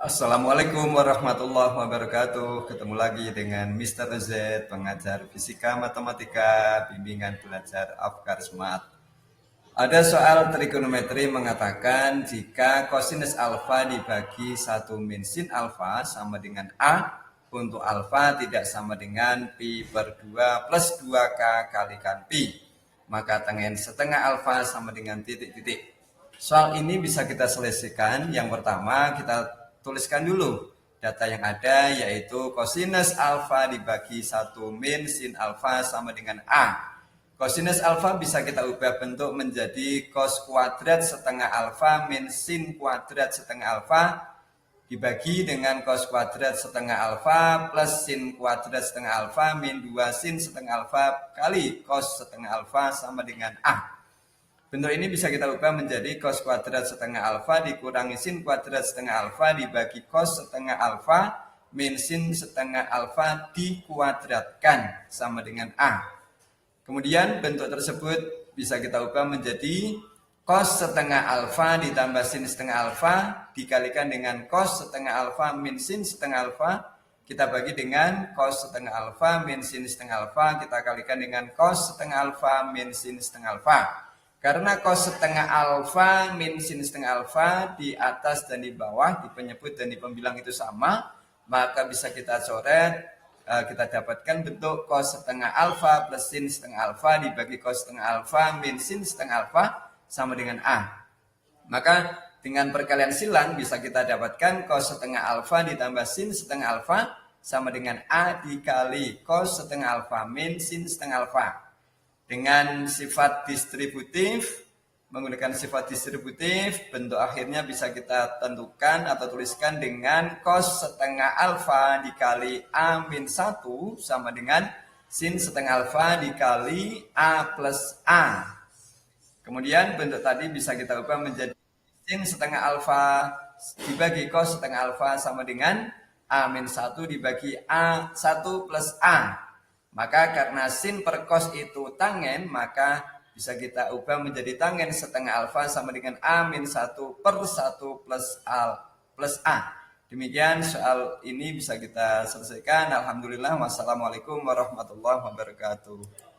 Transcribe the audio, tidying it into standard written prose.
Assalamualaikum warahmatullahi wabarakatuh. Ketemu lagi dengan Mr. Z, pengajar fisika matematika, bimbingan belajar Afkar Smart. Ada soal trigonometri mengatakan jika kosinus alfa dibagi 1 min sin alfa sama dengan A, untuk alfa tidak sama dengan pi per 2 plus 2K kalikan pi, maka tangen setengah alfa sama dengan titik-titik. Soal ini bisa kita selesaikan. Yang pertama kita tuliskan dulu data yang ada, yaitu kosinus alfa dibagi 1 min sin alfa sama dengan A. Kosinus alfa bisa kita ubah bentuk menjadi cos kuadrat setengah alfa min sin kuadrat setengah alfa dibagi dengan cos kuadrat setengah alfa plus sin kuadrat setengah alfa min 2 sin setengah alfa kali cos setengah alfa sama dengan A. Bentuk ini bisa kita ubah menjadi cos kuadrat setengah alfa dikurangi sin kuadrat setengah alfa dibagi cos setengah alfa min sin setengah alfa dikuadratkan sama dengan A. Kemudian bentuk tersebut bisa kita ubah menjadi cos setengah alfa ditambah sin setengah alfa dikalikan dengan cos setengah alfa min sin setengah alfa. Kita bagi dengan cos setengah alfa min sin setengah alfa, kita kalikan dengan cos setengah alfa min sin setengah alfa. Karena cos setengah alfa min sin setengah alfa di atas dan di bawah, di penyebut dan di pembilang itu sama, maka bisa kita coret, kita dapatkan bentuk cos setengah alfa plus sin setengah alfa dibagi cos setengah alfa min sin setengah alfa sama dengan A. Maka dengan perkalian silang bisa kita dapatkan cos setengah alfa ditambah sin setengah alfa sama dengan A dikali cos setengah alfa min sin setengah alfa. Dengan sifat distributif, menggunakan sifat distributif, bentuk akhirnya bisa kita tentukan atau tuliskan dengan cos setengah alfa dikali A min 1 sama dengan sin setengah alfa dikali A plus A. Kemudian bentuk tadi bisa kita ubah menjadi sin setengah alfa dibagi cos setengah alfa sama dengan A min 1 dibagi A1 plus A. Maka karena sin per cos itu tangen, maka bisa kita ubah menjadi tangen setengah alfa sama dengan A min 1 per 1 plus A. Demikian soal ini bisa kita selesaikan. Alhamdulillah. Wassalamualaikum warahmatullahi wabarakatuh.